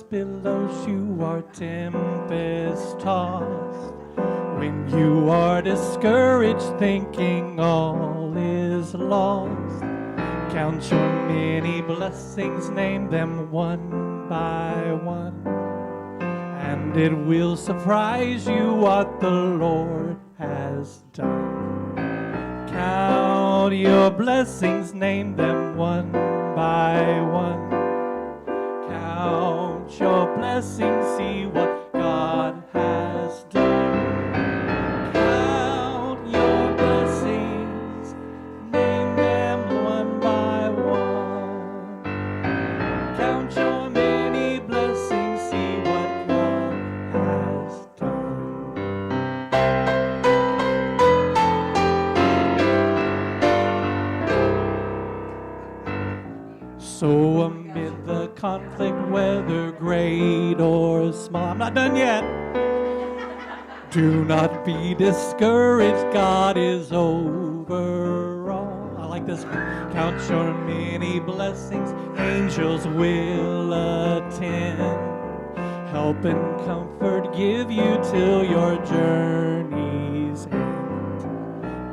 as billows you are tempest tossed. When you are discouraged, thinking all is lost, count your many blessings, name them one by one, and it will surprise you what the Lord has done. Count your blessings, name them one by one. Count your blessings, see what God has done. Count your blessings, name them one by one. Count your many blessings, see what God has done. So amid the conflict, whether great or small, I'm not done yet. Do not be discouraged, God is over all. I like this one. Count your many blessings, angels will attend. Help and comfort give you till your journey's end.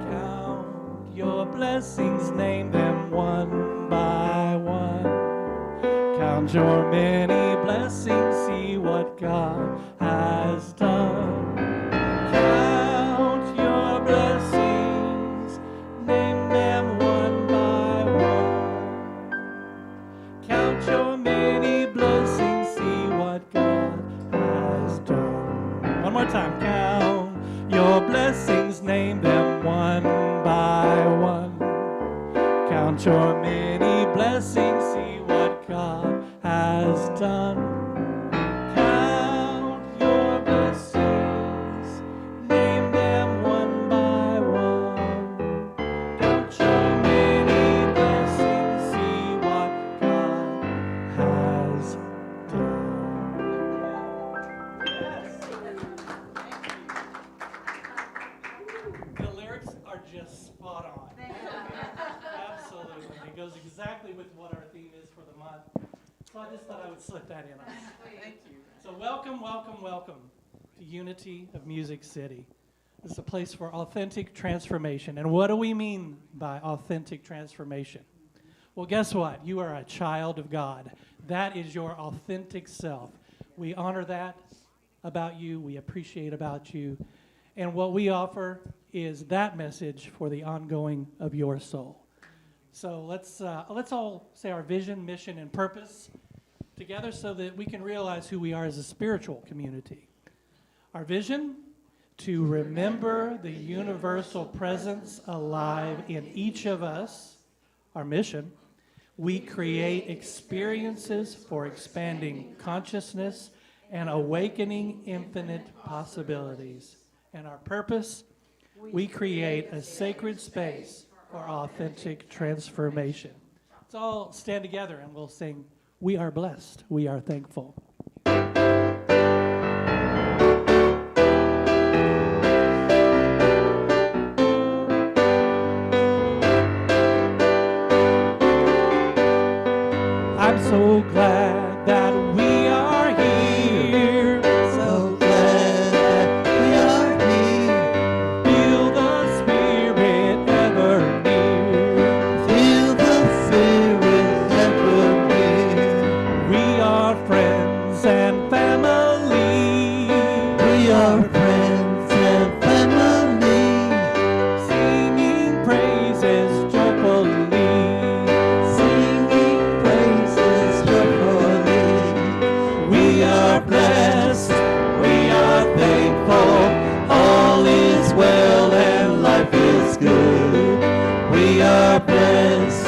Count your blessings, name them one by one. Count your many blessings, see what God has done. Count your blessings, name them one by one. Count your many blessings, see what God has done. One more time. Count your blessings, name them one by one. Count your many blessings, see what God has done. Count your blessings, name them one by one. Count your many blessings, see what God has done. Yes. The lyrics are just spot on. Absolutely. It goes exactly with what our theme is for the month. So I just thought I would slip that in. Thank you. So welcome, welcome, welcome to Unity of Music City. This is a place for authentic transformation. And what do we mean by authentic transformation? Well, guess what? You are a child of God. That is your authentic self. We honor that about you. We appreciate about you. And what we offer is that message for the ongoing of your soul. So let's all say our vision, mission, and purpose together so that we can realize who we are as a spiritual community. Our vision, to remember the universal presence alive in each of us. Our mission, we create experiences for expanding consciousness and awakening infinite possibilities. And our purpose, we create a sacred space for authentic transformation. Let's all stand together and we'll sing, "We are blessed, we are thankful." I'm so glad that we are here. So glad that we are here. Feel the Spirit ever near. Feel the Spirit ever near. We are friends and family. We are friends and family. Singing praises joyfully. Singing praises joyfully. We are blessed, we are thankful. All is well and life is good. We are blessed.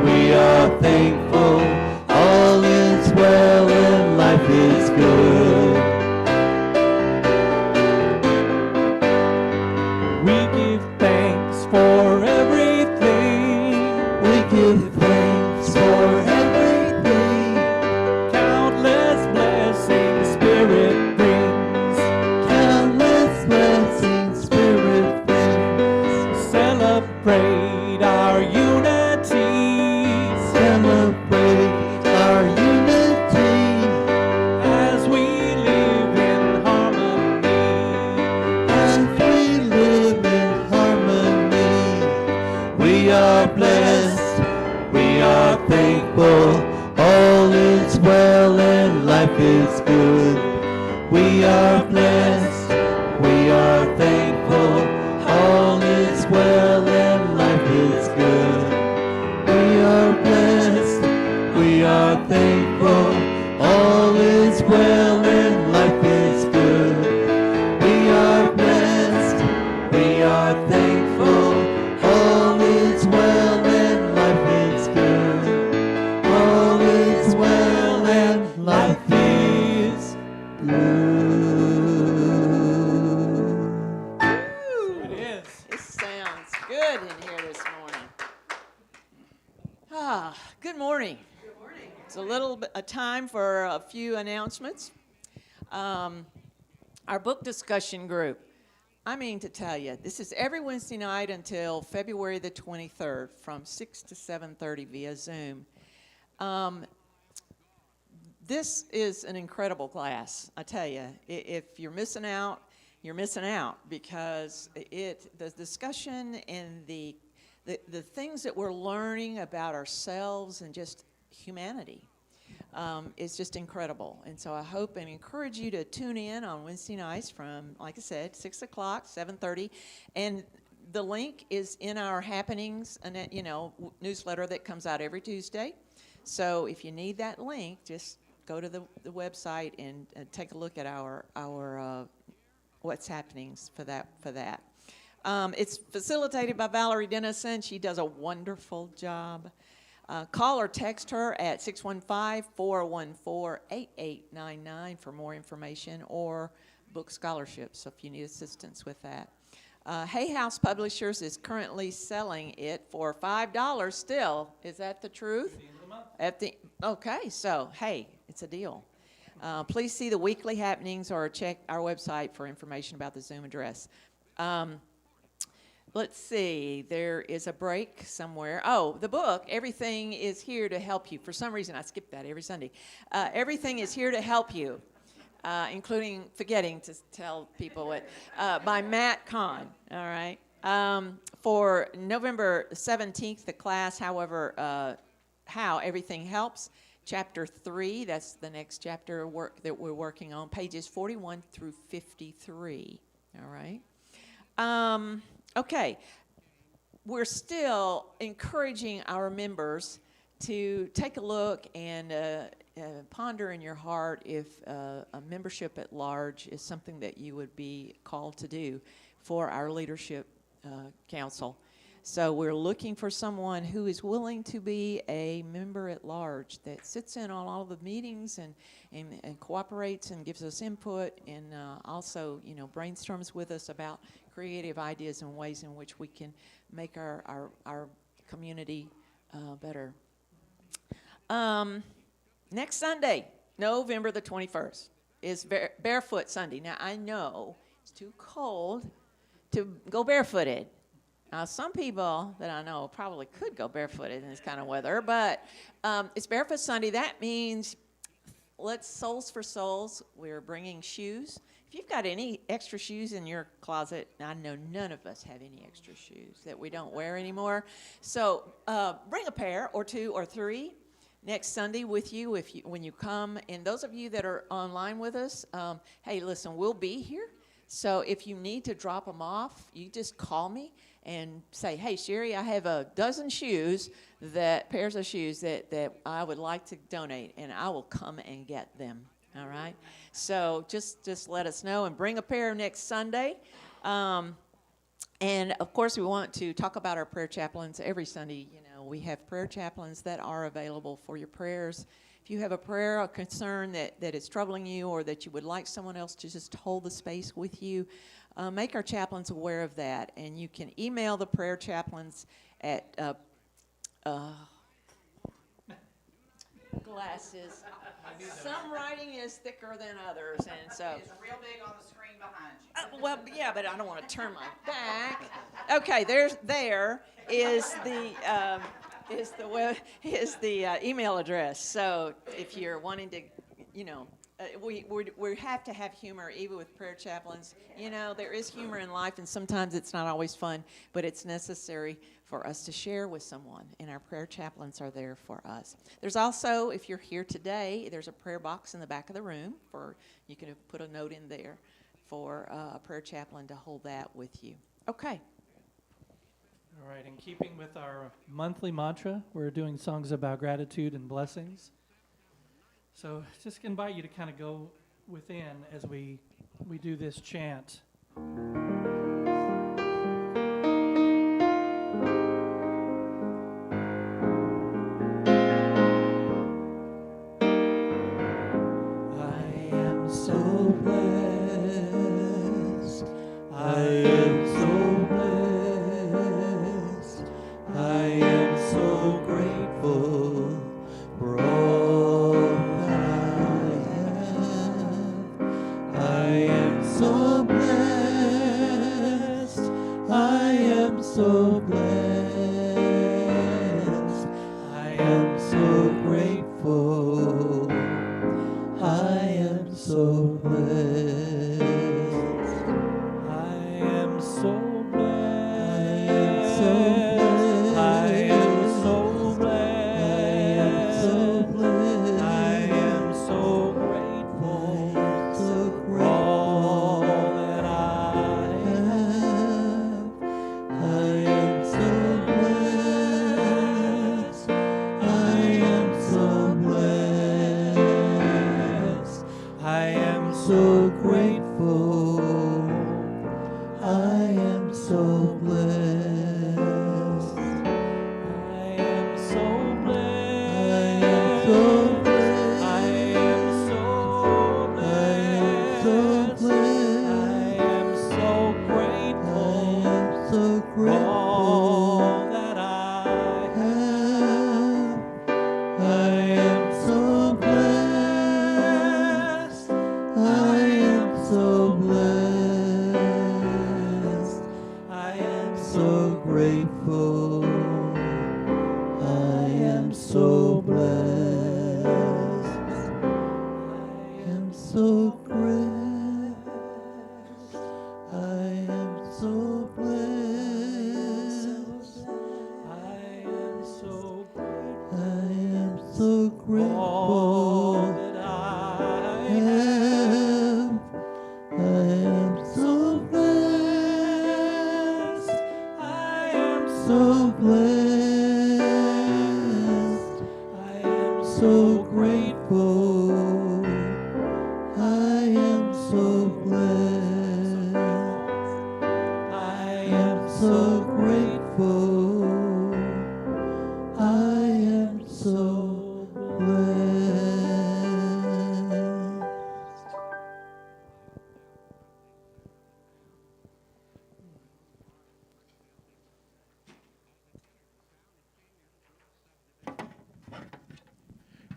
We are thankful. All is well and life is good. are blessed, we are thankful, all is well and life is good. We are blessed, we are thankful, all is well and life is good. We are blessed, we are thankful, all is well and life is good. All is well and life is good. It is. It sounds good in here this morning. Good morning. Good morning. It's a little bit of time for a few announcements. Our book discussion group. I mean to tell you, this is every Wednesday night until February the 23rd from 6 to 7:30 via Zoom. This is an incredible class, I tell you. If you're missing out, you're missing out because the discussion and the things that we're learning about ourselves and just humanity is just incredible. And so I hope and encourage you to tune in on Wednesday nights from, like I said, 6 o'clock, 7:30. And the link is in our happenings newsletter that comes out every Tuesday. So if you need that link, just go to the website and take a look at our what's happenings for that. It's facilitated by Valerie Dennison. She does a wonderful job. Call or text her at 615-414-8899 for more information or book scholarships, so if you need assistance with that. Hay House Publishers is currently selling it for $5 still. Is that the truth? Okay, so, hey, it's a deal. Please see the weekly happenings or check our website for information about the Zoom address. Let's see, there is a break somewhere. Oh, the book, Everything is Here to Help You. For some reason, I skip that every Sunday. Everything is Here to Help You, including forgetting to tell people what, by Matt Kahn, all right? For November 17th, the class, however, How Everything Helps, Chapter 3, that's the next chapter work that we're working on, pages 41 through 53, all right? Okay, we're still encouraging our members to take a look and ponder in your heart if a membership at large is something that you would be called to do for our leadership council. So we're looking for someone who is willing to be a member at large that sits in on all of the meetings and cooperates and gives us input and also, brainstorms with us about creative ideas and ways in which we can make our community better. Next Sunday, November the 21st, is Barefoot Sunday. Now, I know it's too cold to go barefooted. Now, some people that I know probably could go barefooted in this kind of weather, but it's Barefoot Sunday. That means let's Souls for Souls. We're bringing shoes. If you've got any extra shoes in your closet, I know none of us have any extra shoes that we don't wear anymore. So bring a pair or two or three next Sunday with you when you come. And those of you that are online with us, hey, listen, we'll be here. So if you need to drop them off, you just call me and say, hey, Sherry, I have a dozen pairs of shoes that I would like to donate, and I will come and get them, all right? So just let us know and bring a pair next Sunday. And, of course, we want to talk about our prayer chaplains every Sunday. We have prayer chaplains that are available for your prayers. If you have a prayer or concern that is troubling you or that you would like someone else to just hold the space with you, make our chaplains aware of that. And you can email the prayer chaplains at glasses. Some writing is thicker than others, and so. It's real big on the screen behind you. Well, yeah, but I don't want to turn my back. Okay, there is the email address. So if you're wanting to, we have to have humor even with prayer chaplains. There is humor in life, and sometimes it's not always fun, but it's necessary for us to share with someone, and our prayer chaplains are there for us. There's also, if you're here today, there's a prayer box in the back of the room you can put a note in there for a prayer chaplain to hold that with you. Okay. All right, in keeping with our monthly mantra, we're doing songs about gratitude and blessings. So just invite you to kind of go within as we do this chant.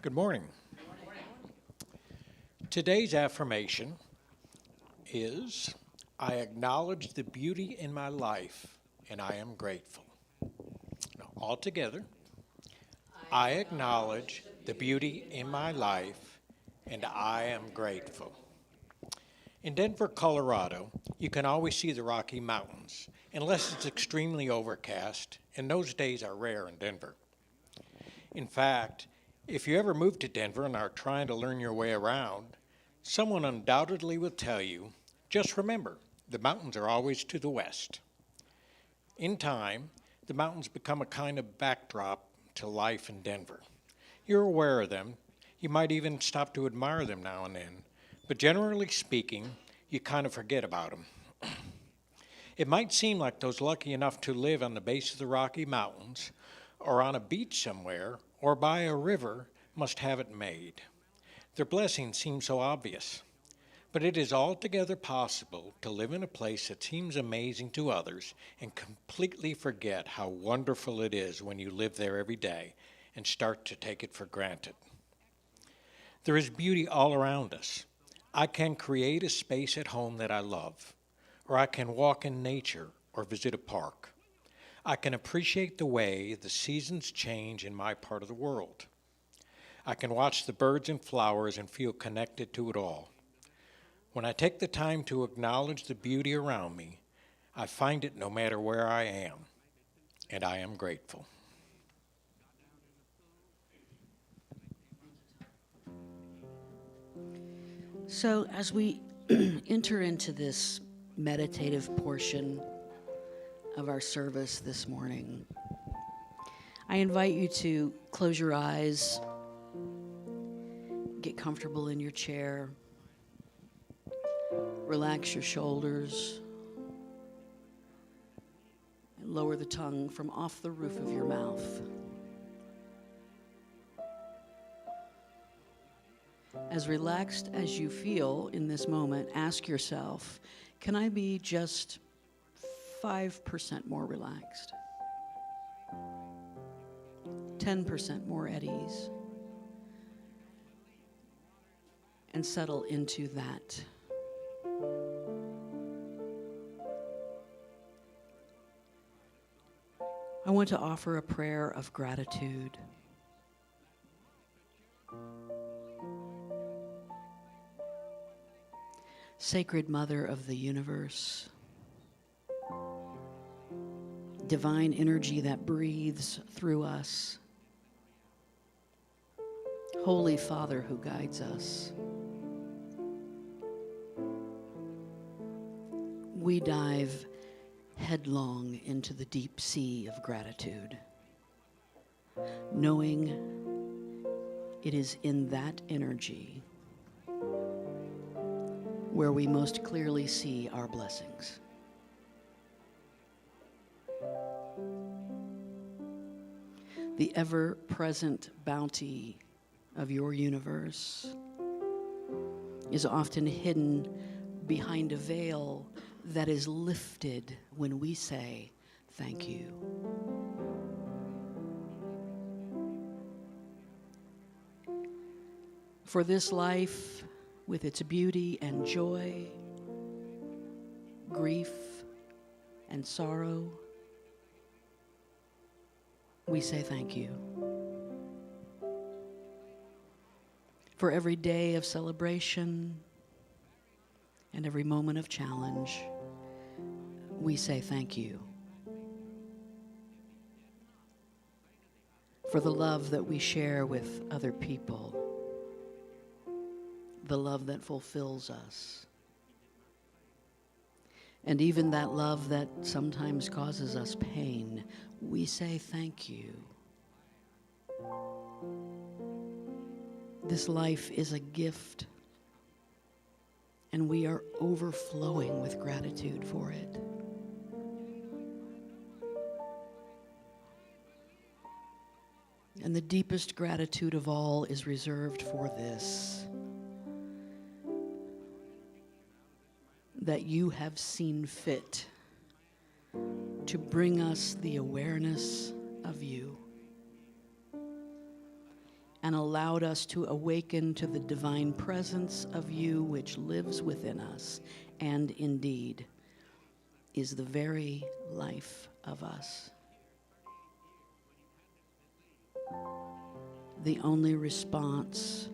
Good morning. Today's affirmation is, I acknowledge the beauty in my life, and I am grateful. Now, all together, I acknowledge the beauty in my life, and I am grateful. In Denver, Colorado, you can always see the Rocky Mountains, unless it's extremely overcast, and those days are rare in Denver. In fact, if you ever move to Denver and are trying to learn your way around, someone undoubtedly will tell you, just remember, the mountains are always to the west. In time, the mountains become a kind of backdrop to life in Denver. You're aware of them. You might even stop to admire them now and then. But generally speaking, you kind of forget about them. It might seem like those lucky enough to live on the base of the Rocky Mountains, or on a beach somewhere, or by a river, must have it made. Their blessings seem so obvious. But it is altogether possible to live in a place that seems amazing to others and completely forget how wonderful it is when you live there every day and start to take it for granted. There is beauty all around us. I can create a space at home that I love, or I can walk in nature or visit a park. I can appreciate the way the seasons change in my part of the world. I can watch the birds and flowers and feel connected to it all. When I take the time to acknowledge the beauty around me, I find it no matter where I am, and I am grateful. So as we enter into this meditative portion of our service this morning, I invite you to close your eyes, get comfortable in your chair, relax your shoulders, and lower the tongue from off the roof of your mouth. As relaxed as you feel in this moment, ask yourself, can I be just 5% more relaxed? 10% more at ease? And settle into that. I want to offer a prayer of gratitude. Sacred Mother of the universe, divine energy that breathes through us, Holy Father who guides us, we dive headlong into the deep sea of gratitude, knowing it is in that energy where we most clearly see our blessings. The ever-present bounty of your universe is often hidden behind a veil that is lifted when we say, thank you. For this life, with its beauty and joy, grief and sorrow, we say thank you. For every day of celebration and every moment of challenge, we say thank you. For the love that we share with other people, the love that fulfills us, and even that love that sometimes causes us pain, we say thank you. This life is a gift, and we are overflowing with gratitude for it. And the deepest gratitude of all is reserved for this: that you have seen fit to bring us the awareness of you and allowed us to awaken to the divine presence of you which lives within us and indeed is the very life of us. The only response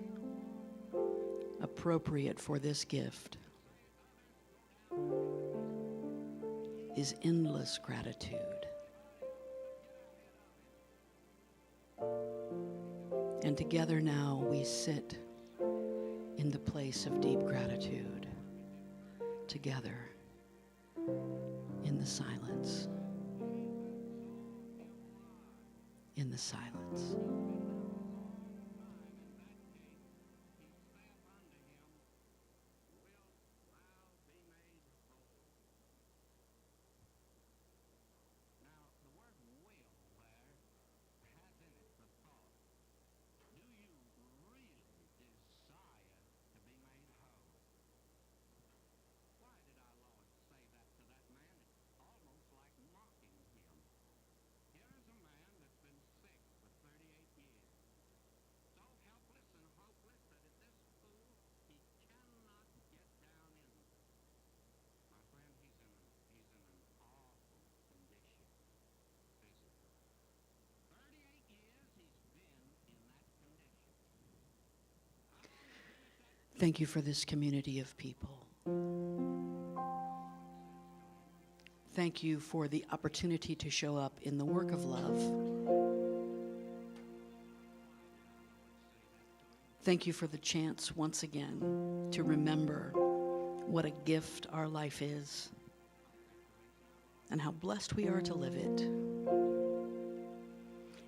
appropriate for this gift is endless gratitude. And together now we sit in the place of deep gratitude, together in the silence. In the silence. Thank you for this community of people. Thank you for the opportunity to show up in the work of love. Thank you for the chance once again to remember what a gift our life is and how blessed we are to live it.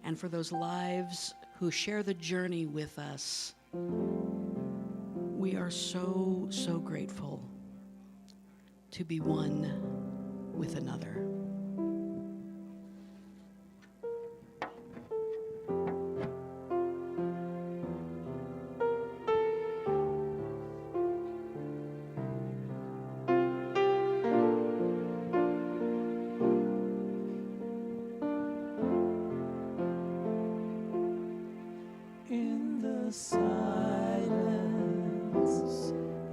And for those lives who share the journey with us, we are so, so grateful to be one with another. In the silence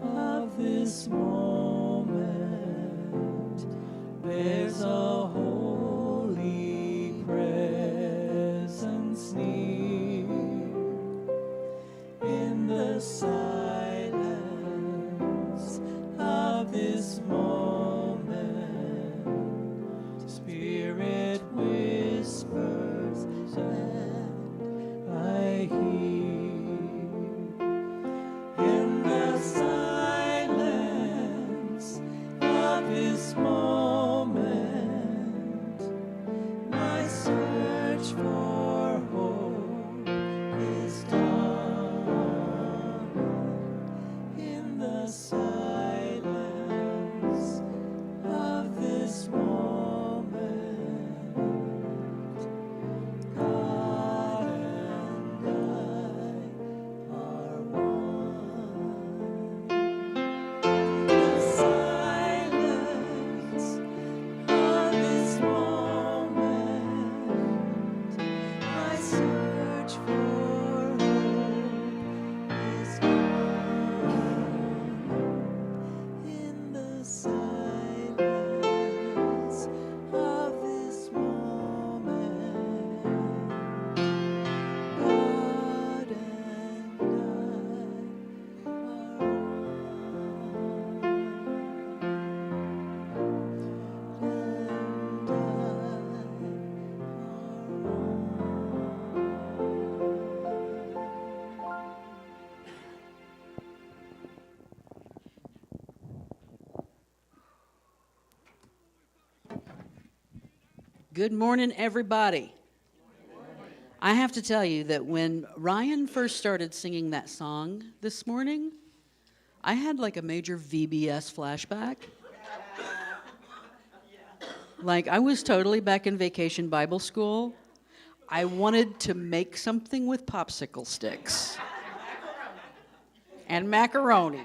of this moment, there's a holy presence near. In the silence of this moment, Spirit whispers and I hear. In the silence of this moment, my search for hope is done. In the silence of this moment, God and I are one. The silence of this moment, my search for hope is gone. In the silence of this moment, God and I Good morning, everybody. I have to tell you that when Ryan first started singing that song this morning, I had like a major VBS flashback. Like I was totally back in Vacation Bible School. I wanted to make something with popsicle sticks and macaroni.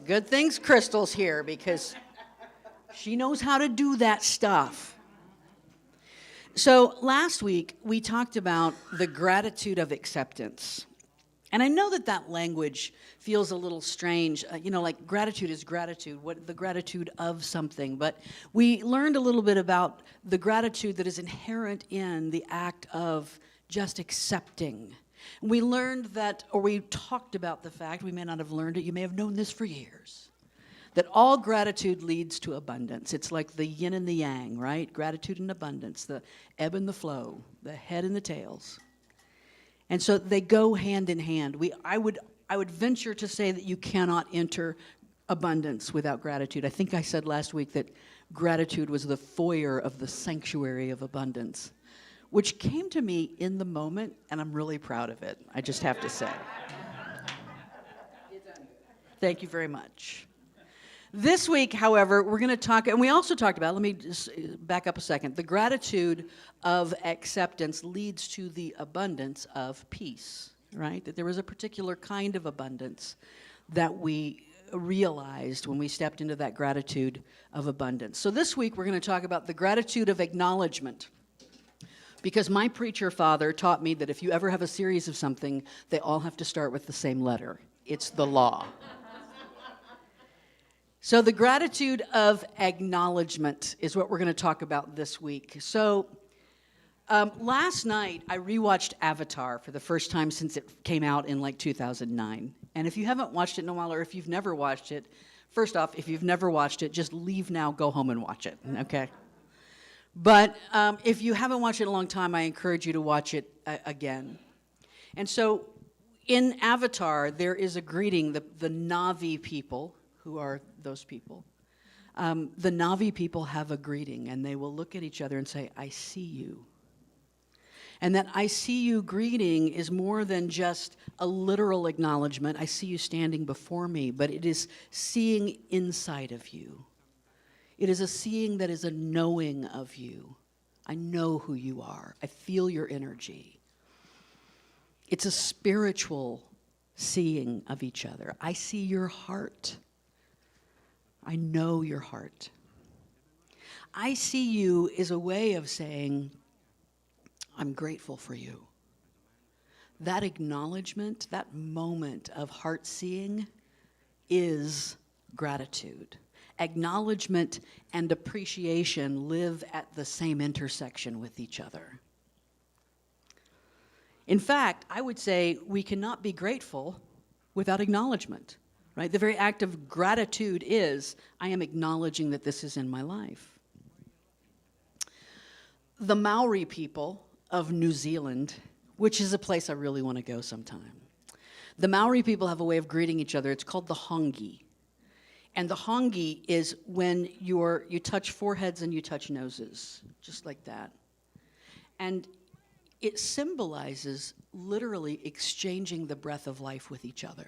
Good things Crystal's here because she knows how to do that stuff. So last week, we talked about the gratitude of acceptance. And I know that that language feels a little strange. Like gratitude is gratitude, the gratitude of something. But we learned a little bit about the gratitude that is inherent in the act of just accepting. We learned that, or we talked about the fact, we may not have learned it, you may have known this for years, that all gratitude leads to abundance. It's like the yin and the yang, right? Gratitude and abundance, the ebb and the flow, the head and the tails. And so they go hand in hand. I would venture to say that you cannot enter abundance without gratitude. I think I said last week that gratitude was the foyer of the sanctuary of abundance, which came to me in the moment, and I'm really proud of it, I just have to say. Thank you very much. This week, however, we're going to talk, and we also talked about, let me just back up a second, the gratitude of acceptance leads to the abundance of peace, right? That there was a particular kind of abundance that we realized when we stepped into that gratitude of abundance. So this week, we're going to talk about the gratitude of acknowledgement. Because my preacher father taught me that if you ever have a series of something, they all have to start with the same letter. It's the law. So the gratitude of acknowledgement is what we're going to talk about this week. So last night, I rewatched Avatar for the first time since it came out in like 2009. And if you haven't watched it in a while, or if you've never watched it, first off, if you've never watched it, just leave now, go home and watch it, okay? But if you haven't watched it in a long time, I encourage you to watch it again. And so in Avatar, there is a greeting, the Na'vi people, who are those people. The Navi people have a greeting, and they will look at each other and say, I see you. And that I see you greeting is more than just a literal acknowledgement. I see you standing before me, but it is seeing inside of you. It is a seeing that is a knowing of you. I know who you are. I feel your energy. It's a spiritual seeing of each other. I see your heart. I know your heart. I see you is a way of saying, I'm grateful for you. That acknowledgement, that moment of heart seeing is gratitude. Acknowledgement and appreciation live at the same intersection with each other. In fact, I would say we cannot be grateful without acknowledgement, right? The very act of gratitude is, I am acknowledging that this is in my life. The Maori people of New Zealand, which is a place I really want to go sometime. The Maori people have a way of greeting each other. It's called the Hongi. And the Hongi is when you touch foreheads and you touch noses, just like that. And it symbolizes literally exchanging the breath of life with each other,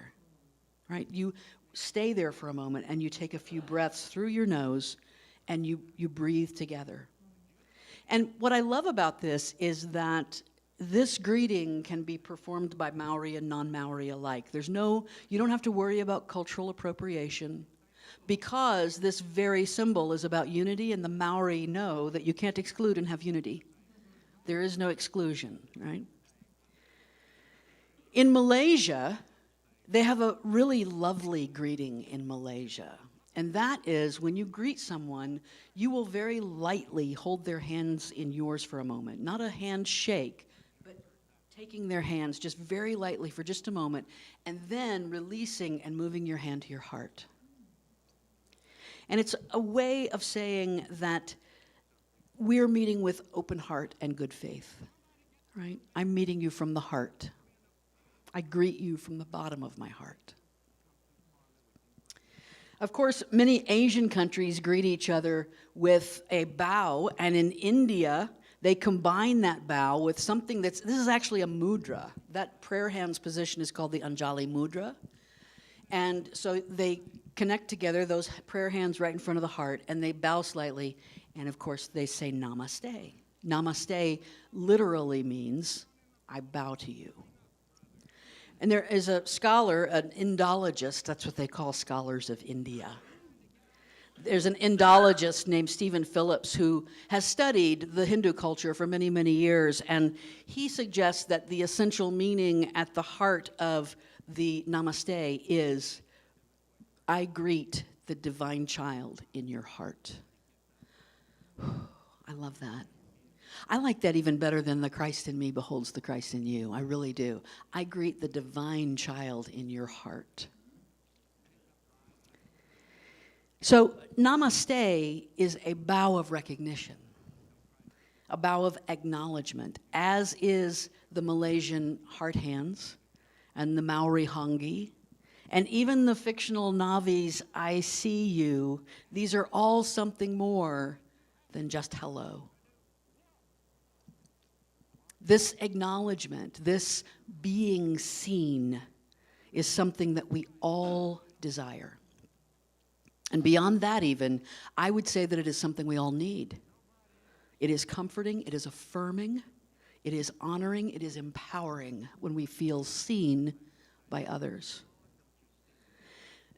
right? You stay there for a moment and you take a few breaths through your nose and you breathe together. And what I love about this is that this greeting can be performed by Maori and non-Maori alike. You don't have to worry about cultural appropriation because this very symbol is about unity, and the Maori know that you can't exclude and have unity. There is no exclusion, right? In Malaysia, they have a really lovely greeting in Malaysia. And that is when you greet someone, you will very lightly hold their hands in yours for a moment. Not a handshake, but taking their hands just very lightly for just a moment, and then releasing and moving your hand to your heart. And it's a way of saying that we're meeting with open heart and good faith, right? I'm meeting you from the heart. I greet you from the bottom of my heart. Of course, many Asian countries greet each other with a bow, and in India, they combine that bow with something this is actually a mudra. That prayer hands position is called the Anjali Mudra. And so they connect together, those prayer hands right in front of the heart, and they bow slightly, and of course, they say namaste. Namaste literally means, I bow to you. And there is a scholar, an Indologist, that's what they call scholars of India. There's an Indologist named Stephen Phillips who has studied the Hindu culture for many, many years, and he suggests that the essential meaning at the heart of the namaste is, I greet the divine child in your heart. I love that. I like that even better than the Christ in me beholds the Christ in you. I really do. I greet the divine child in your heart. So namaste is a bow of recognition, a bow of acknowledgement, as is the Malaysian heart hands and the Maori Hongi, and even the fictional Navi's I see you. These are all something more than just hello. This acknowledgement, this being seen, is something that we all desire. And beyond that even, I would say that it is something we all need. It is comforting, it is affirming, it is honoring, it is empowering when we feel seen by others.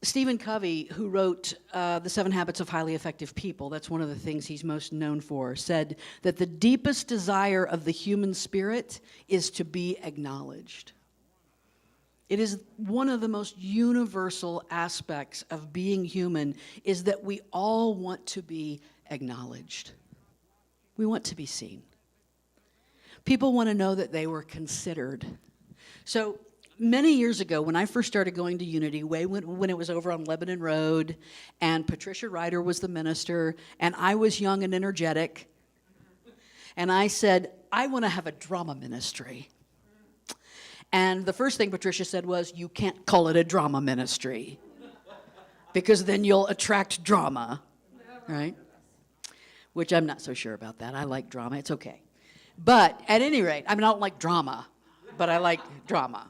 Stephen Covey, who wrote The 7 Habits of Highly Effective People, that's one of the things he's most known for, said that the deepest desire of the human spirit is to be acknowledged. It is one of the most universal aspects of being human, is that we all want to be acknowledged. We want to be seen. People want to know that they were considered. So many years ago, when I first started going to Unity, when it was over on Lebanon Road, and Patricia Ryder was the minister, and I was young and energetic, and I said, I want to have a drama ministry. And the first thing Patricia said was, you can't call it a drama ministry. because then you'll attract drama, right? Which I'm not so sure about that. I like drama. It's okay. But at any rate, I don't like drama, but I like drama.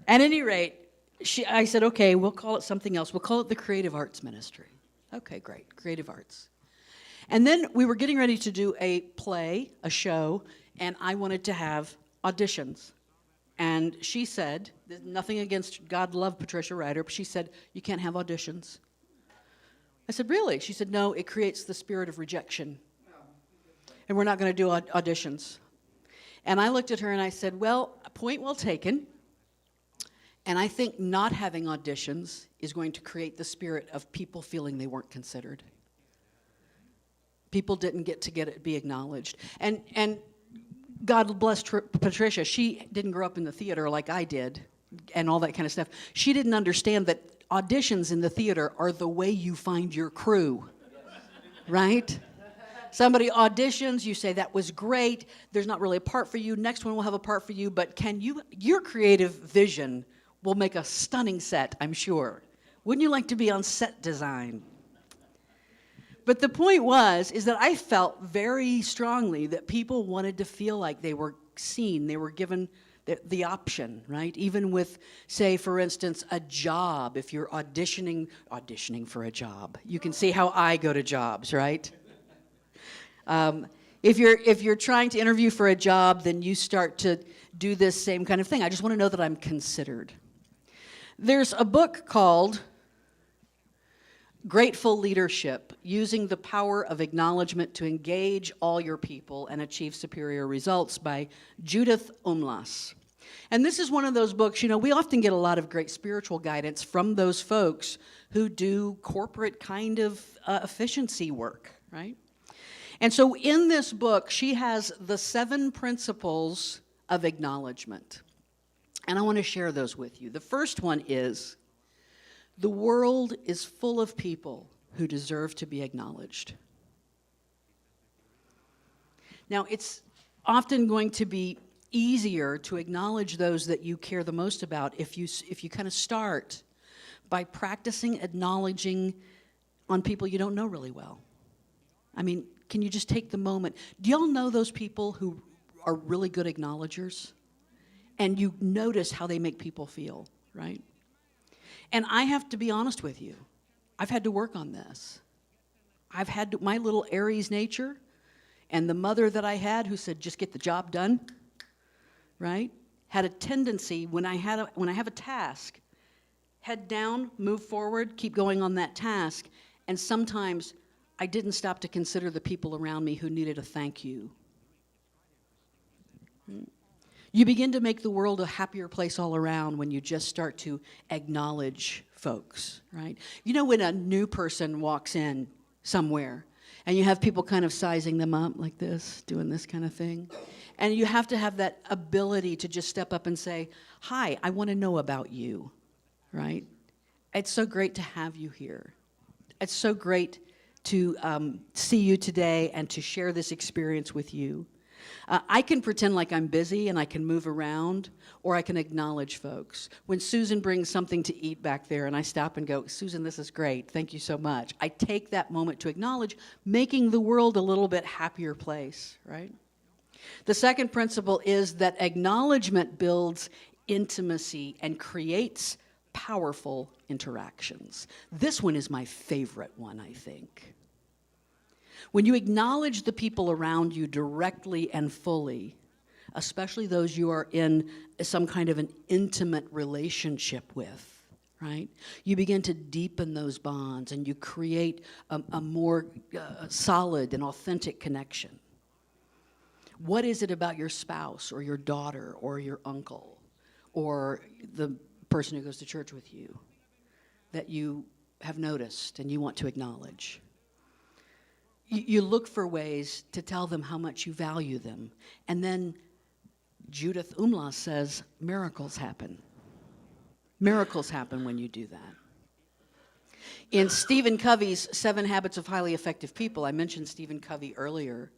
At any rate, I said, okay, we'll call it something else. We'll call it the Creative Arts Ministry. Okay, great, Creative Arts. And then we were getting ready to do a play, a show, and I wanted to have auditions. And she said, there's nothing against, God love Patricia Ryder, but she said, you can't have auditions. I said, really? She said, no, it creates the spirit of rejection. And we're not going to do auditions. And I looked at her and I said, well, point well taken. And I think not having auditions is going to create the spirit of people feeling they weren't considered. People didn't get to be acknowledged. And God bless Patricia, she didn't grow up in the theater like I did and all that kind of stuff. She didn't understand that auditions in the theater are the way you find your crew, right? Somebody auditions, you say, that was great, there's not really a part for you, next one will have a part for you, but your creative vision will make a stunning set, I'm sure. Wouldn't you like to be on set design? But the point is that I felt very strongly that people wanted to feel like they were seen, they were given the option, right? Even with, say, for instance, a job. If you're auditioning for a job, you can see how I go to jobs, right? If you're trying to interview for a job, then you start to do this same kind of thing. I just want to know that I'm considered. There's a book called Grateful Leadership, Using the Power of Acknowledgement to Engage All Your People and Achieve Superior Results by Judith Umlas. And this is one of those books, we often get a lot of great spiritual guidance from those folks who do corporate kind of efficiency work, right? And so in this book, she has the 7 principles of acknowledgement. And I want to share those with you. The first one is, the world is full of people who deserve to be acknowledged. Now, it's often going to be easier to acknowledge those that you care the most about if you kind of start by practicing acknowledging on people you don't know really well. Can you just take the moment? Do y'all know those people who are really good acknowledgers? And you notice how they make people feel, right? And I have to be honest with you. I've had to work on this. I've had my little Aries nature and the mother that I had who said, just get the job done, right? Had a tendency when I have a task, head down, move forward, keep going on that task. And sometimes I didn't stop to consider the people around me who needed a thank you. You begin to make the world a happier place all around when you just start to acknowledge folks, right? When a new person walks in somewhere and you have people kind of sizing them up like this, doing this kind of thing, and you have to have that ability to just step up and say, hi, I want to know about you, right? It's so great to have you here. It's so great to see you today and to share this experience with you. I can pretend like I'm busy and I can move around, or I can acknowledge folks. When Susan brings something to eat back there and I stop and go, Susan, this is great, thank you so much. I take that moment to acknowledge, making the world a little bit happier place, right? The second principle is that acknowledgement builds intimacy and creates powerful interactions. This one is my favorite one, I think. When you acknowledge the people around you directly and fully, especially those you are in some kind of an intimate relationship with, right? You begin to deepen those bonds and you create a more solid and authentic connection. What is it about your spouse or your daughter or your uncle or the person who goes to church with you that you have noticed and you want to acknowledge? You look for ways to tell them how much you value them. And then Judith Umlas says, miracles happen. Miracles happen when you do that. In Stephen Covey's 7 Habits of Highly Effective People, I mentioned Stephen Covey earlier,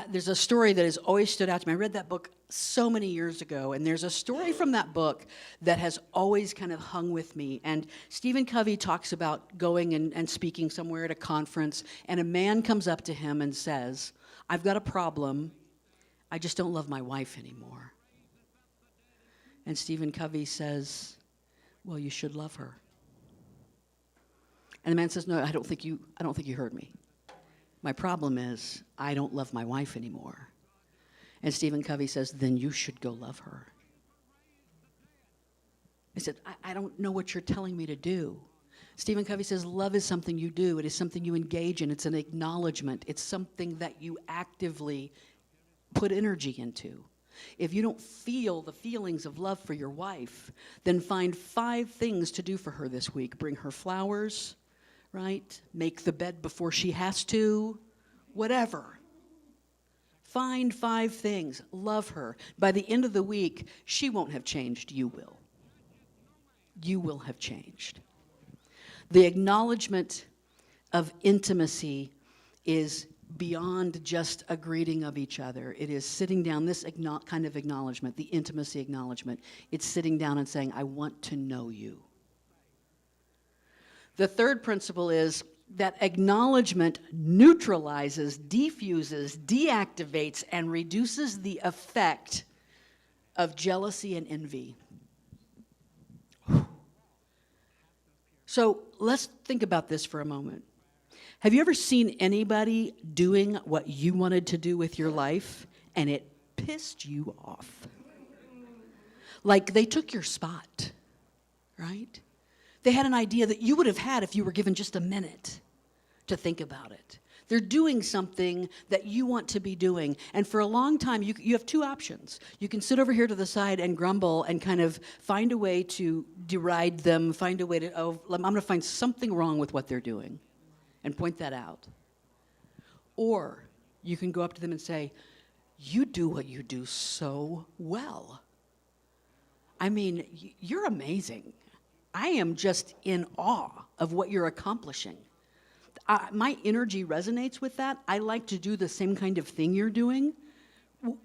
There's a story that has always stood out to me. I read that book so many years ago, and there's a story from that book that has always kind of hung with me. And Stephen Covey talks about going and speaking somewhere at a conference, and a man comes up to him and says, I've got a problem. I just don't love my wife anymore. And Stephen Covey says, well, you should love her. And the man says, no, I don't think you heard me. My problem is I don't love my wife anymore. And Stephen Covey says, then you should go love her. I said, I don't know what you're telling me to do. Stephen Covey says, love is something you do. It is something you engage in. It's an acknowledgement. It's something that you actively put energy into. If you don't feel the feelings of love for your wife, then find 5 things to do for her this week. Bring her flowers, right? Make the bed before she has to, whatever. Find 5 things. Love her. By the end of the week, she won't have changed. You will. You will have changed. The acknowledgement of intimacy is beyond just a greeting of each other. It is sitting down, this kind of acknowledgement, the intimacy acknowledgement. It's sitting down and saying, I want to know you. The third principle is that acknowledgement neutralizes, defuses, deactivates, and reduces the effect of jealousy and envy. So let's think about this for a moment. Have you ever seen anybody doing what you wanted to do with your life and it pissed you off? Like they took your spot, right? They had an idea that you would have had if you were given just a minute to think about it. They're doing something that you want to be doing. And for a long time, you have 2 options. You can sit over here to the side and grumble and kind of find a way to deride them, find a way to, I'm going to find something wrong with what they're doing and point that out. Or you can go up to them and say, you do what you do so well. I mean, you're amazing. I am just in awe of what you're accomplishing. My energy resonates with that. I like to do the same kind of thing you're doing.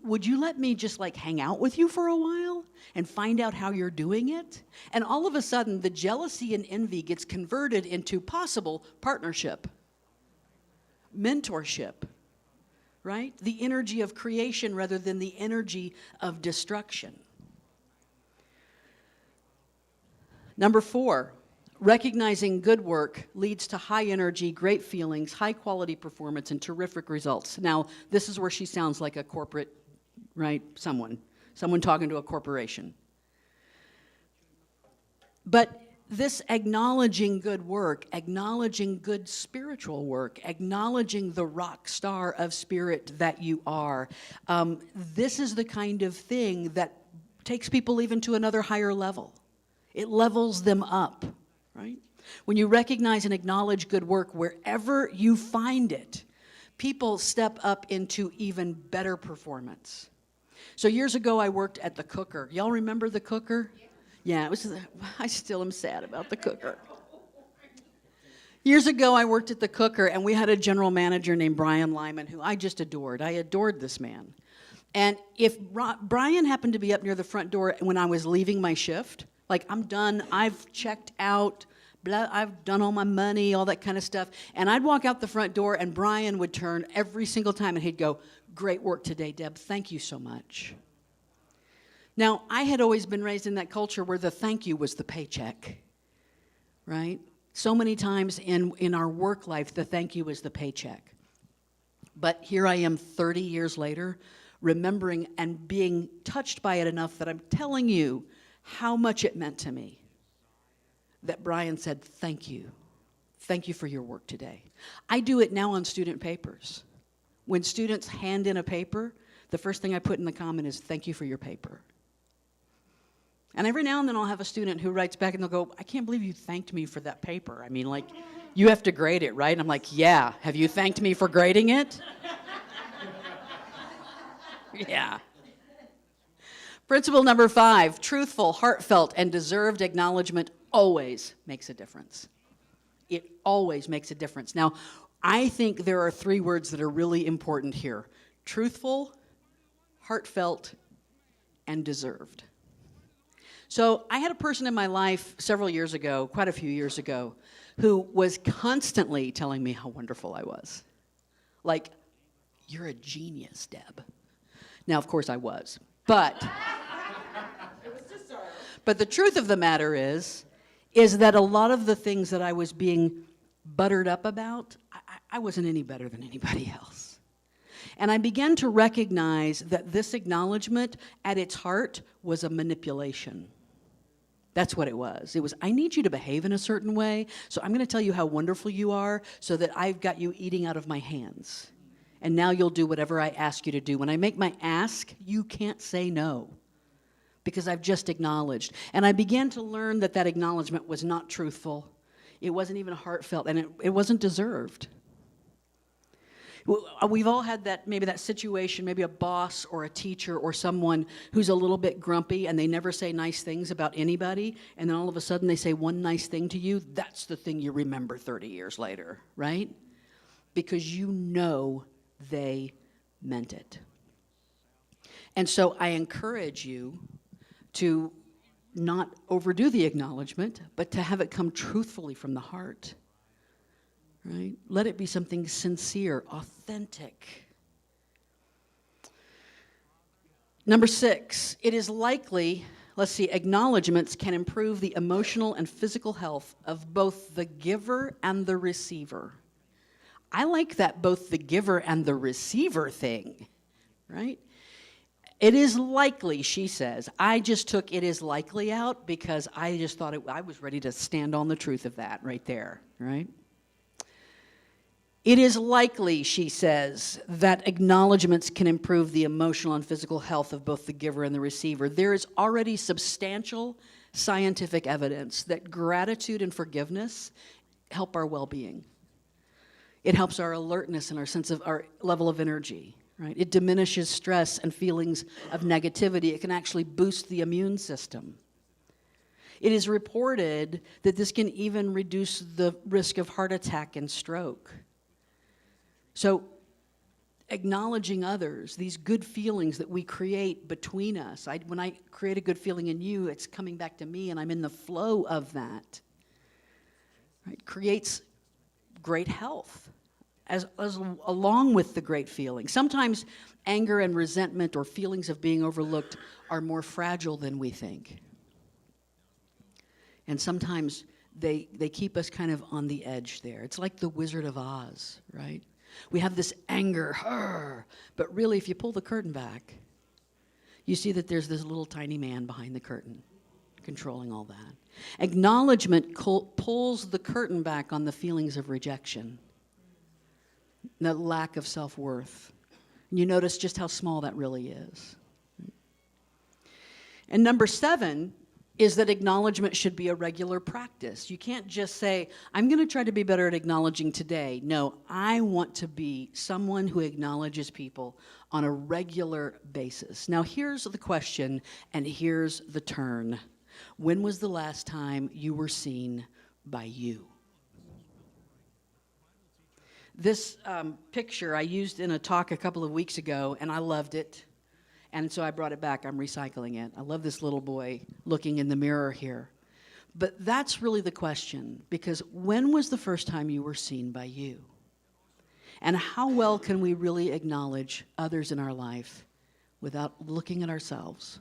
Would you let me just like hang out with you for a while and find out how you're doing it? And all of a sudden, the jealousy and envy gets converted into possible partnership, mentorship, right? The energy of creation rather than the energy of destruction. Number 4, recognizing good work leads to high energy, great feelings, high quality performance, and terrific results. Now, this is where she sounds like a corporate, right? Someone talking to a corporation. But this acknowledging good work, acknowledging good spiritual work, acknowledging the rock star of spirit that you are, this is the kind of thing that takes people even to another higher level. It levels them up, right? When you recognize and acknowledge good work wherever you find it, people step up into even better performance. So years ago, I worked at the Cooker. Y'all remember the Cooker? Yeah, I still am sad about the Cooker. Years ago, I worked at the Cooker, and we had a general manager named Brian Lyman, who I just adored. I adored this man. And if Brian happened to be up near the front door when I was leaving my shift, like, I'm done, I've checked out, blah, I've done all my money, all that kind of stuff. And I'd walk out the front door, and Brian would turn every single time, and he'd go, great work today, Deb. Thank you so much. Now, I had always been raised in that culture where the thank you was the paycheck, right? So many times in our work life, the thank you was the paycheck. But here I am 30 years later, remembering and being touched by it enough that I'm telling you how much it meant to me that Brian said, thank you. Thank you for your work today. I do it now on student papers. When students hand in a paper, the first thing I put in the comment is, thank you for your paper. And every now and then I'll have a student who writes back and they'll go, I can't believe you thanked me for that paper. I mean, like, you have to grade it, right? And I'm like, yeah. Have you thanked me for grading it? Yeah. Principle number 5, truthful, heartfelt, and deserved acknowledgement always makes a difference. It always makes a difference. Now, I think there are 3 words that are really important here. truthful, heartfelt, and deserved. So I had a person in my life several years ago, quite a few years ago, who was constantly telling me how wonderful I was. Like, you're a genius, Deb. Now, of course I was, but but the truth of the matter is that a lot of the things that I was being buttered up about, I wasn't any better than anybody else. And I began to recognize that this acknowledgement at its heart was a manipulation. That's what it was. It was, I need you to behave in a certain way, so I'm going to tell you how wonderful you are so that I've got you eating out of my hands. And now you'll do whatever I ask you to do. When I make my ask, you can't say no because I've just acknowledged. And I began to learn that that acknowledgement was not truthful. It wasn't even heartfelt, and it wasn't deserved. We've all had that, maybe that situation, maybe a boss or a teacher or someone who's a little bit grumpy and they never say nice things about anybody, and then all of a sudden they say one nice thing to you. That's the thing you remember 30 years later, right? Because you know they meant it. And so I encourage you to not overdo the acknowledgement, but to have it come truthfully from the heart. Right? Let it be something sincere, authentic. Number 6, it is likely, acknowledgements can improve the emotional and physical health of both the giver and the receiver. I like that both the giver and the receiver thing, right? It is likely, she says. I just took it is likely out because I just thought I was ready to stand on the truth of that right there, right? It is likely, she says, that acknowledgements can improve the emotional and physical health of both the giver and the receiver. There is already substantial scientific evidence that gratitude and forgiveness help our well-being. It helps our alertness and our sense of our level of energy, right? It diminishes stress and feelings of negativity. It can actually boost the immune system. It is reported that this can even reduce the risk of heart attack and stroke. So, acknowledging others, these good feelings that we create between us. When I create a good feeling in you, it's coming back to me, and I'm in the flow of that. Right? Creates great health, as along with the great feeling. Sometimes anger and resentment or feelings of being overlooked are more fragile than we think. And sometimes they keep us kind of on the edge there. It's like the Wizard of Oz, right? We have this anger, but really if you pull the curtain back, you see that there's this little tiny man behind the curtain controlling all that. Acknowledgement pulls the curtain back on the feelings of rejection, the lack of self-worth. And you notice just how small that really is. And number 7 is that acknowledgement should be a regular practice. You can't just say, I'm going to try to be better at acknowledging today. No, I want to be someone who acknowledges people on a regular basis. Now, here's the question, and here's the turn. When was the last time you were seen by you? This picture I used in a talk a couple of weeks ago, and I loved it. And so I brought it back. I'm recycling it. I love this little boy looking in the mirror here. But that's really the question, because when was the first time you were seen by you? And how well can we really acknowledge others in our life without looking at ourselves?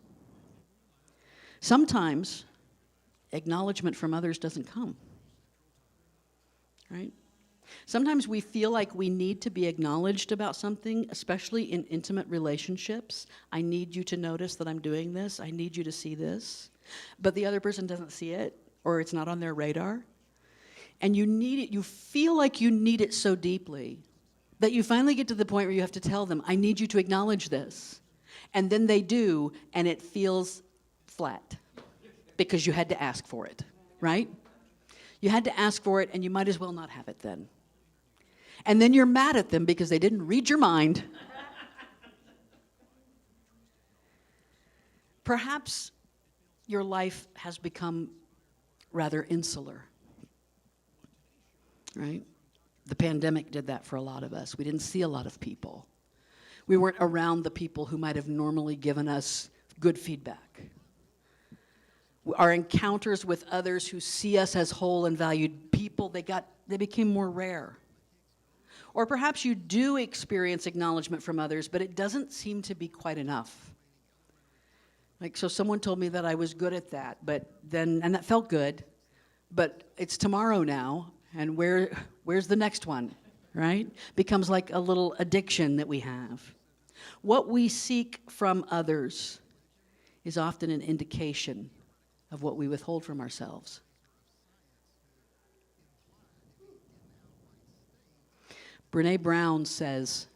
Sometimes acknowledgement from others doesn't come, right? Sometimes we feel like we need to be acknowledged about something, especially in intimate relationships. I need you to notice that I'm doing this. I need you to see this. But the other person doesn't see it, or it's not on their radar. And you need it. You feel like you need it so deeply that you finally get to the point where you have to tell them, I need you to acknowledge this. And then they do, and it feels flat because you had to ask for it, right? You had to ask for it, and you might as well not have it then. And then you're mad at them because they didn't read your mind. Perhaps your life has become rather insular, right? The pandemic did that for a lot of us. We didn't see a lot of people. We weren't around the people who might have normally given us good feedback. Our encounters with others who see us as whole and valued people, they became more rare. Or perhaps you do experience acknowledgement from others, but it doesn't seem to be quite enough. Like, so someone told me that I was good at that, and that felt good, but it's tomorrow now, and where's the next one, right? Becomes like a little addiction that we have. What we seek from others is often an indication of what we withhold from ourselves. Brene Brown says,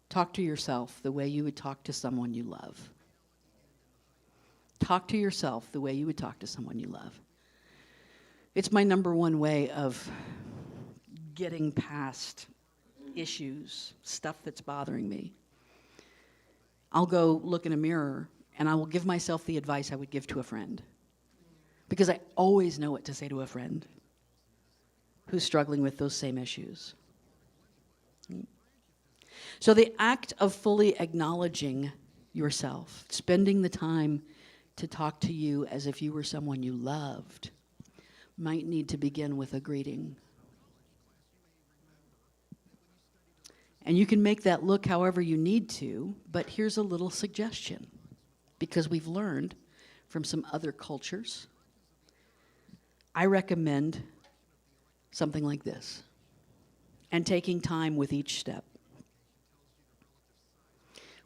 talk to yourself the way you would talk to someone you love. Talk to yourself the way you would talk to someone you love. It's my number one way of getting past issues, stuff that's bothering me. I'll go look in a mirror and I will give myself the advice I would give to a friend. Because I always know what to say to a friend who's struggling with those same issues. So the act of fully acknowledging yourself, spending the time to talk to you as if you were someone you loved, might need to begin with a greeting. And you can make that look however you need to, but here's a little suggestion. Because we've learned from some other cultures, I recommend something like this, and taking time with each step.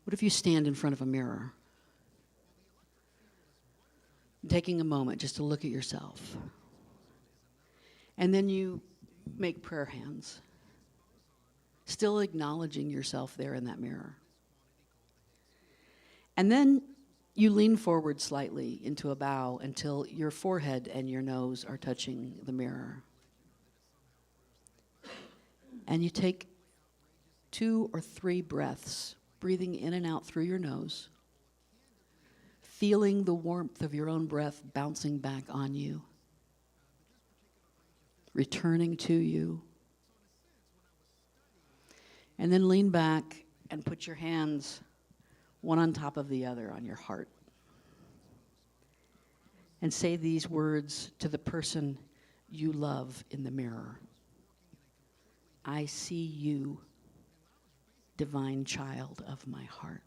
What if you stand in front of a mirror, taking a moment just to look at yourself, and then you make prayer hands, still acknowledging yourself there in that mirror. And then you lean forward slightly into a bow until your forehead and your nose are touching the mirror. And you take 2 or 3 breaths, breathing in and out through your nose, feeling the warmth of your own breath bouncing back on you, returning to you. And then lean back and put your hands one on top of the other on your heart. And say these words to the person you love in the mirror. I see you, divine child of my heart.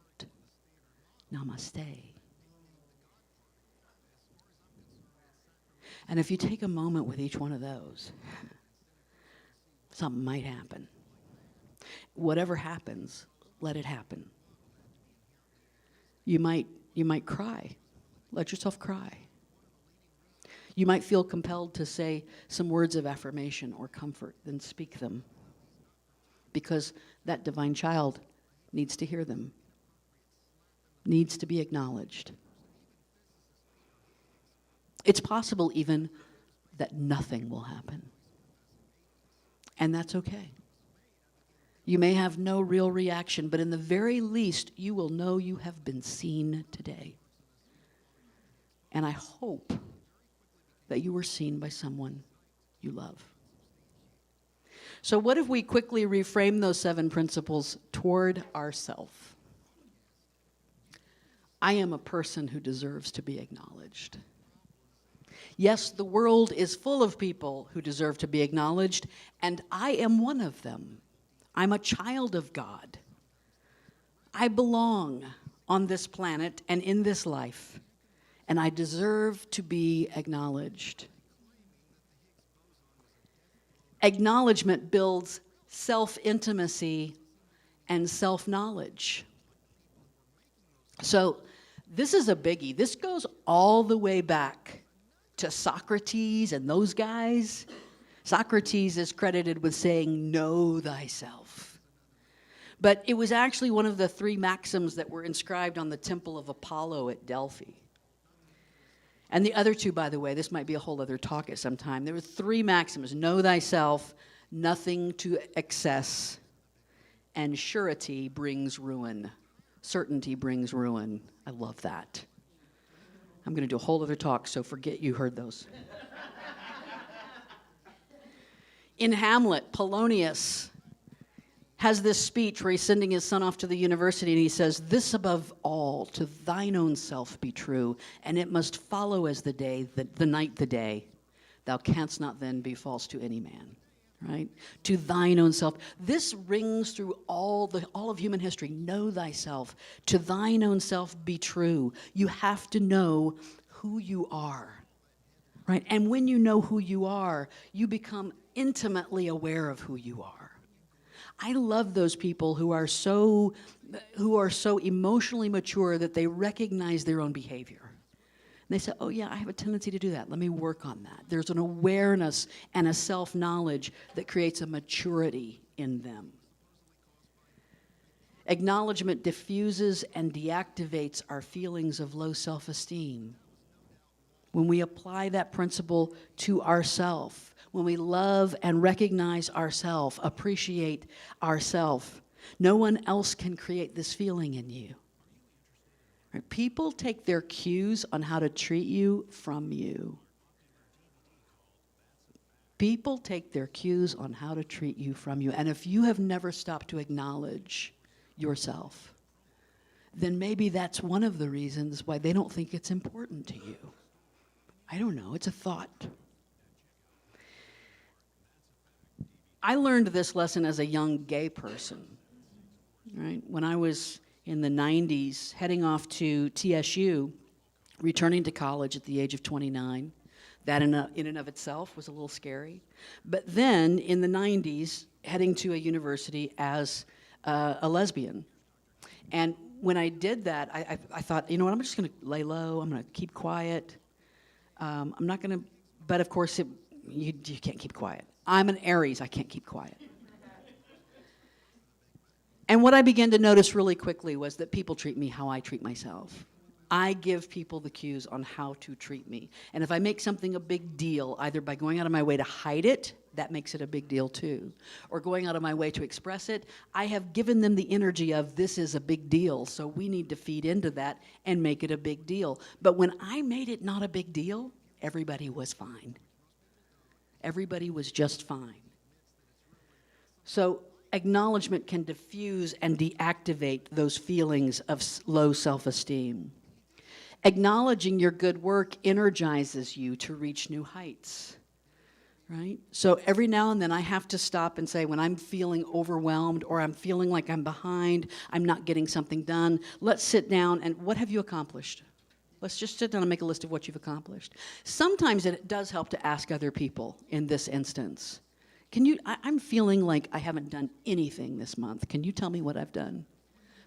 Namaste. And if you take a moment with each one of those, something might happen. Whatever happens, let it happen. You might cry. Let yourself cry. You might feel compelled to say some words of affirmation or comfort, then speak them. Because that divine child needs to hear them, needs to be acknowledged. It's possible even that nothing will happen. And that's okay. You may have no real reaction, but in the very least, you will know you have been seen today. And I hope that you were seen by someone you love. So what if we quickly reframe those 7 principles toward ourself? I am a person who deserves to be acknowledged. Yes, the world is full of people who deserve to be acknowledged, and I am one of them. I'm a child of God. I belong on this planet and in this life, and I deserve to be acknowledged. Acknowledgement builds self-intimacy and self-knowledge. So this is a biggie. This goes all the way back to Socrates and those guys. Socrates is credited with saying, know thyself. But it was actually one of the 3 maxims that were inscribed on the temple of Apollo at Delphi. And the other 2, by the way, this might be a whole other talk at some time. There were 3 maxims: know thyself, nothing to excess, and surety brings ruin. Certainty brings ruin. I love that. I'm going to do a whole other talk, so forget you heard those. In Hamlet, Polonius has this speech where he's sending his son off to the university, and he says, "This above all, to thine own self be true, and it must follow as the day, the night the day. Thou canst not then be false to any man." Right? To thine own self. This rings through all of human history. Know thyself. To thine own self be true. You have to know who you are. Right? And when you know who you are, you become intimately aware of who you are. I love those people who are so emotionally mature that they recognize their own behavior. And they say, "Oh yeah, I have a tendency to do that. Let me work on that." There's an awareness and a self-knowledge that creates a maturity in them. Acknowledgement diffuses and deactivates our feelings of low self-esteem. When we apply that principle to ourself, when we love and recognize ourself, appreciate ourself, no one else can create this feeling in you. Right? People take their cues on how to treat you from you. People take their cues on how to treat you from you. And if you have never stopped to acknowledge yourself, then maybe that's one of the reasons why they don't think it's important to you. I don't know, it's a thought. I learned this lesson as a young gay person, right? When I was in the 90s, heading off to TSU, returning to college at the age of 29. That in and of itself was a little scary. But then in the 90s, heading to a university as a lesbian. And when I did that, I thought, you know what, I'm just going to lay low. I'm going to keep quiet. I'm not going to, but of course, you can't keep quiet. I'm an Aries. I can't keep quiet. And what I began to notice really quickly was that people treat me how I treat myself. I give people the cues on how to treat me. And if I make something a big deal, either by going out of my way to hide it, that makes it a big deal too, or going out of my way to express it, I have given them the energy of this is a big deal, so we need to feed into that and make it a big deal. But when I made it not a big deal, everybody was fine. Everybody was just fine. So acknowledgement can diffuse and deactivate those feelings of low self-esteem. Acknowledging your good work energizes you to reach new heights, right? So every now and then I have to stop and say, when I'm feeling overwhelmed or I'm feeling like I'm behind, I'm not getting something done, let's sit down and what have you accomplished? Let's just sit down and make a list of what you've accomplished. Sometimes it does help to ask other people in this instance. I'm feeling like I haven't done anything this month. Can you tell me what I've done?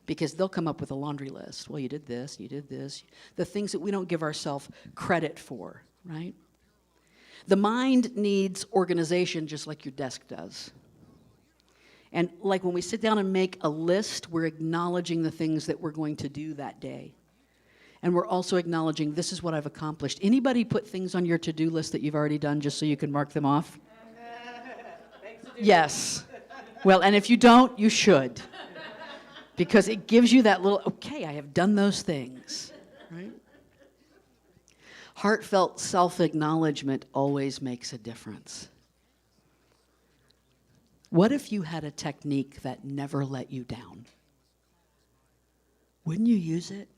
Because they'll come up with a laundry list. Well, you did this, you did this. The things that we don't give ourselves credit for, right? The mind needs organization just like your desk does. And like when we sit down and make a list, we're acknowledging the things that we're going to do that day. And we're also acknowledging this is what I've accomplished. Anybody put things on your to-do list that you've already done just so you can mark them off? Yes. Well, and if you don't, you should. Because it gives you that little, okay, I have done those things, right? Heartfelt self-acknowledgement always makes a difference. What if you had a technique that never let you down? Wouldn't you use it?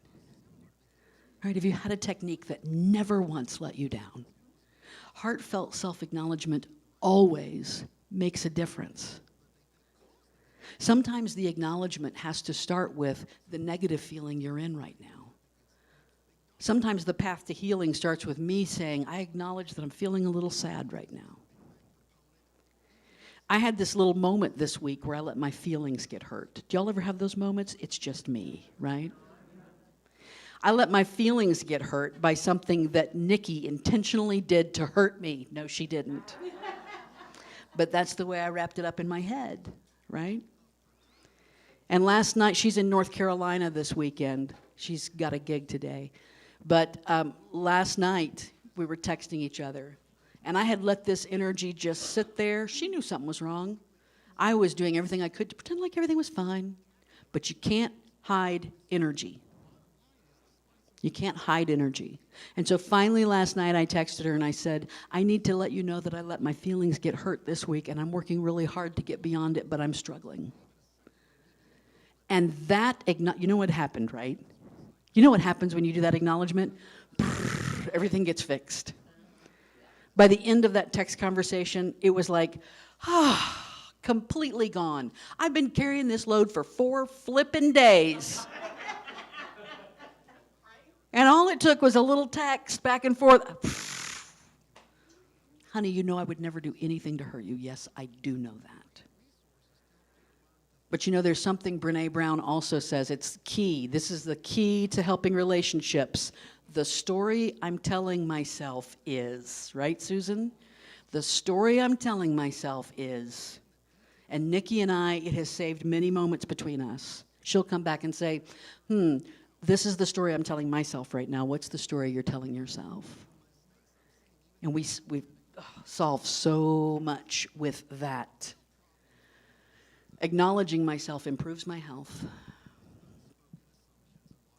Right, if you had a technique that never once let you down. Heartfelt self-acknowledgement always makes a difference. Sometimes the acknowledgement has to start with the negative feeling you're in right now. Sometimes the path to healing starts with me saying, I acknowledge that I'm feeling a little sad right now. I had this little moment this week where I let my feelings get hurt. Do y'all ever have those moments? It's just me, right? I let my feelings get hurt by something that Nikki intentionally did to hurt me. No, she didn't. But that's the way I wrapped it up in my head, right? And last night, she's in North Carolina this weekend. She's got a gig today. But last night, we were texting each other. And I had let this energy just sit there. She knew something was wrong. I was doing everything I could to pretend like everything was fine. But you can't hide energy. You can't hide energy. And so finally last night I texted her and I said, I need to let you know that I let my feelings get hurt this week and I'm working really hard to get beyond it, but I'm struggling. And that, you know what happened, right? You know what happens when you do that acknowledgement? Everything gets fixed. By the end of that text conversation, it was like, completely gone. I've been carrying this load for 4 flippin' days. And all it took was a little text back and forth. Honey, you know I would never do anything to hurt you. Yes, I do know that. But you know, there's something Brene Brown also says. It's key. This is the key to helping relationships. The story I'm telling myself is, right, Susan? The story I'm telling myself is, and Nikki and I, it has saved many moments between us. She'll come back and say, this is the story I'm telling myself right now. What's the story you're telling yourself? And we solve so much with that. Acknowledging myself improves my health.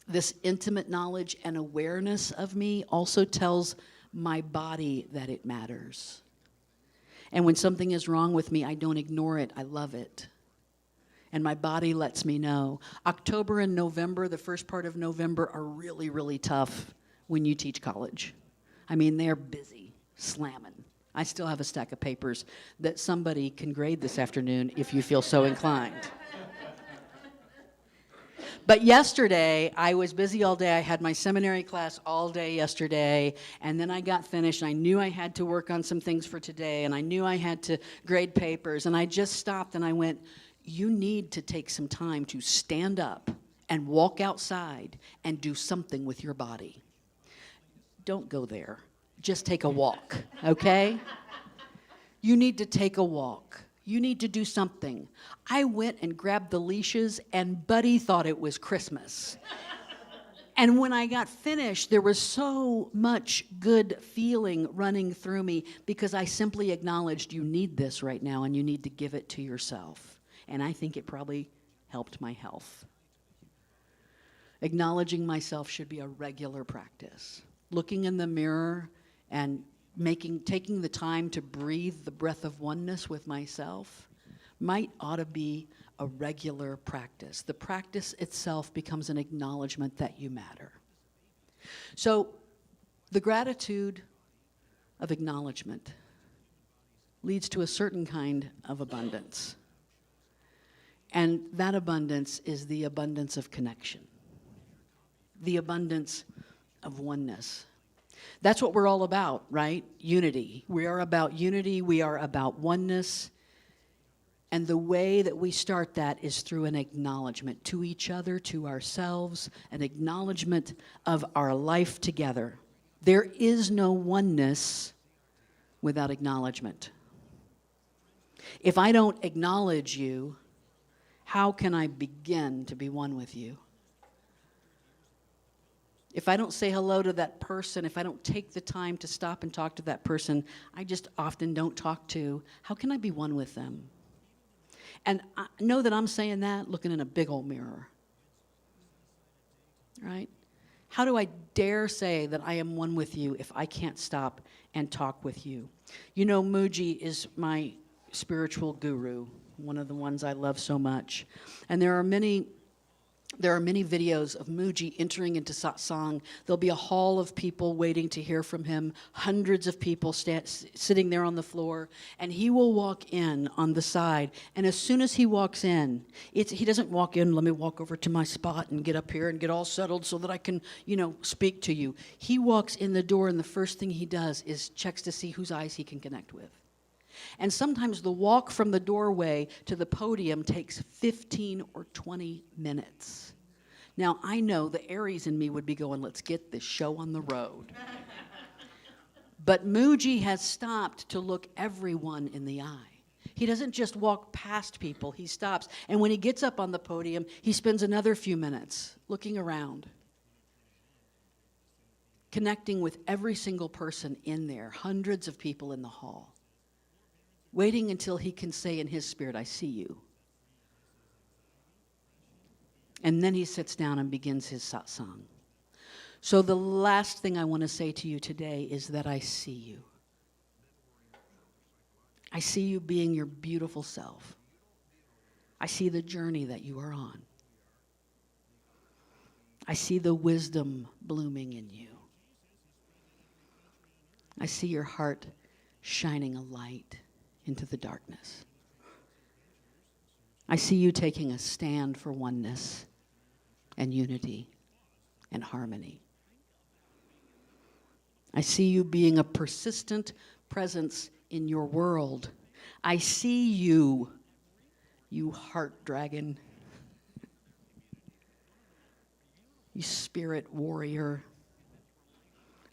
This intimate knowledge and awareness of me also tells my body that it matters. And when something is wrong with me, I don't ignore it. I love it. And my body lets me know. October and November, the first part of November, are really, really tough when you teach college. I mean, they're busy, slamming. I still have a stack of papers that somebody can grade this afternoon if you feel so inclined. But yesterday, I was busy all day. I had my seminary class all day yesterday, and then I got finished, and I knew I had to work on some things for today, and I knew I had to grade papers, and I just stopped and I went, you need to take some time to stand up and walk outside and do something with your body. Don't go there. Just take a walk, okay? You need to take a walk. You need to do something. I went and grabbed the leashes, and Buddy thought it was Christmas. And when I got finished, there was so much good feeling running through me because I simply acknowledged you need this right now, and you need to give it to yourself. And I think it probably helped my health. Acknowledging myself should be a regular practice. Looking in the mirror and taking the time to breathe the breath of oneness with myself ought to be a regular practice. The practice itself becomes an acknowledgement that you matter. So the gratitude of acknowledgement leads to a certain kind of abundance. And that abundance is the abundance of connection, the abundance of oneness. That's what we're all about, right? Unity. We are about unity. We are about oneness. And the way that we start that is through an acknowledgement to each other, to ourselves, an acknowledgement of our life together. There is no oneness without acknowledgement. If I don't acknowledge you, how can I begin to be one with you? If I don't say hello to that person, if I don't take the time to stop and talk to that person I just often don't talk to, how can I be one with them? And I know that I'm saying that looking in a big old mirror, right? How do I dare say that I am one with you if I can't stop and talk with you? You know, Muji is my spiritual guru, one of the ones I love so much. And there are many videos of Muji entering into satsang. There'll be a hall of people waiting to hear from him, hundreds of people sitting there on the floor, and he will walk in on the side. And as soon as he walks in, he doesn't walk in, let me walk over to my spot and get up here and get all settled so that I can, speak to you. He walks in the door, and the first thing he does is checks to see whose eyes he can connect with. And sometimes the walk from the doorway to the podium takes 15 or 20 minutes. Now, I know the Aries in me would be going, let's get this show on the road. But Muji has stopped to look everyone in the eye. He doesn't just walk past people, he stops. And when he gets up on the podium, he spends another few minutes looking around, connecting with every single person in there, hundreds of people in the hall, waiting until he can say in his spirit, I see you. And then he sits down and begins his satsang. So the last thing I want to say to you today is that I see you. I see you being your beautiful self. I see the journey that you are on. I see the wisdom blooming in you. I see your heart shining a light into the darkness. I see you taking a stand for oneness and unity and harmony. I see you being a persistent presence in your world. I see you, you heart dragon, you spirit warrior,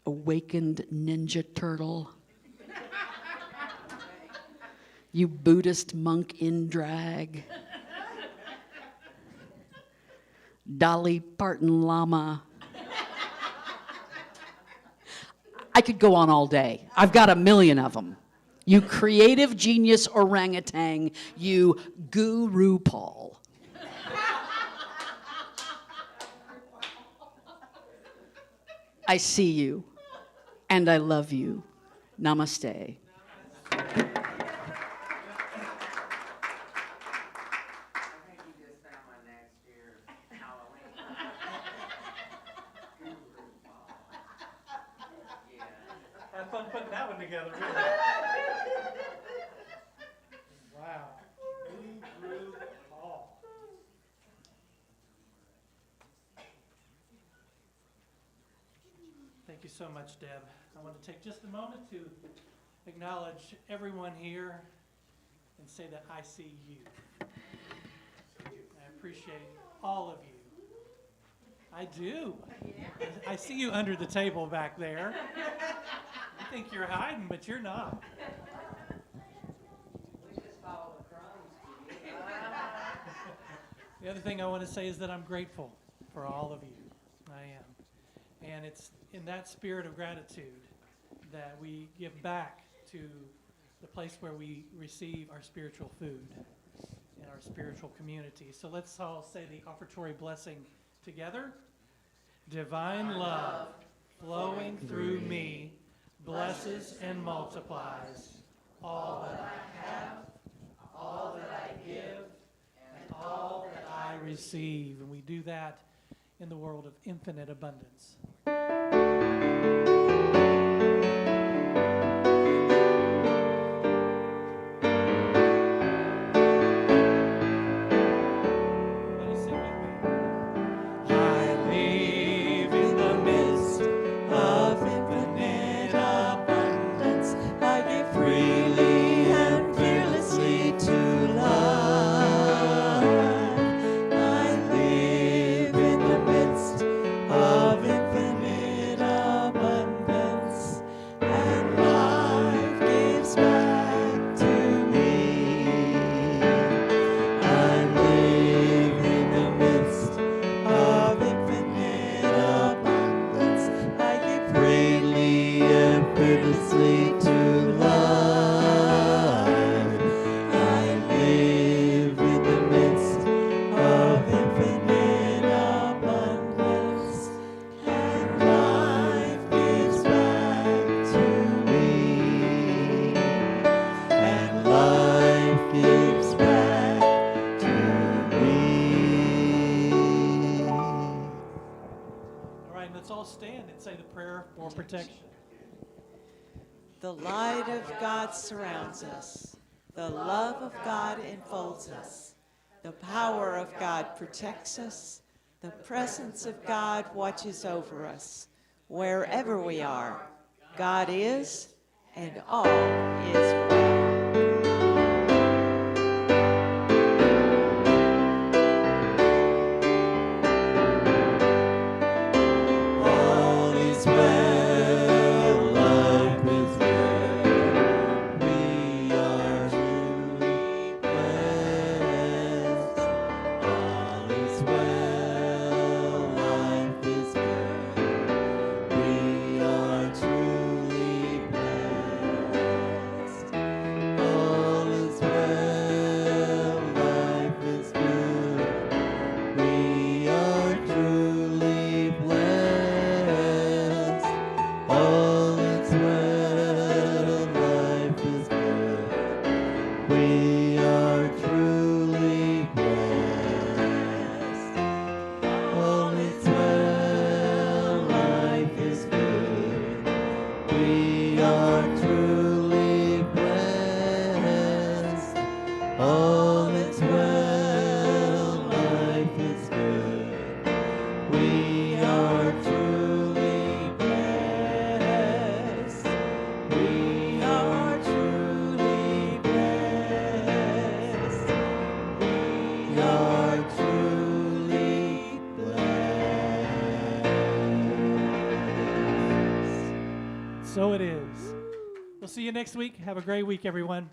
awakened ninja turtle, you Buddhist monk in drag, Dolly Parton Lama. I could go on all day. I've got a million of them. You creative genius orangutan, you Guru Paul. I see you, and I love you. Namaste. Have fun putting that one together. Really. Wow. Guru Paul. Thank you so much, Deb. I want to take just a moment to acknowledge everyone here and say that I see you. I appreciate all of you. I do. I see you under the table back there. You think you're hiding, but you're not. The other thing I want to say is that I'm grateful for all of you. I am. And it's in that spirit of gratitude that we give back to the place where we receive our spiritual food in our spiritual community. So let's all say the offertory blessing together. Divine love flowing through me blesses and multiplies all that I have, all that I give, and all that I receive. And we do that in the world of infinite abundance. Protection. The light of God surrounds us. The love of God enfolds us. The power of God protects us. The presence of God watches over us. Wherever we are, God is, and all is well. so it is. We'll see you next week. Have a great week, everyone.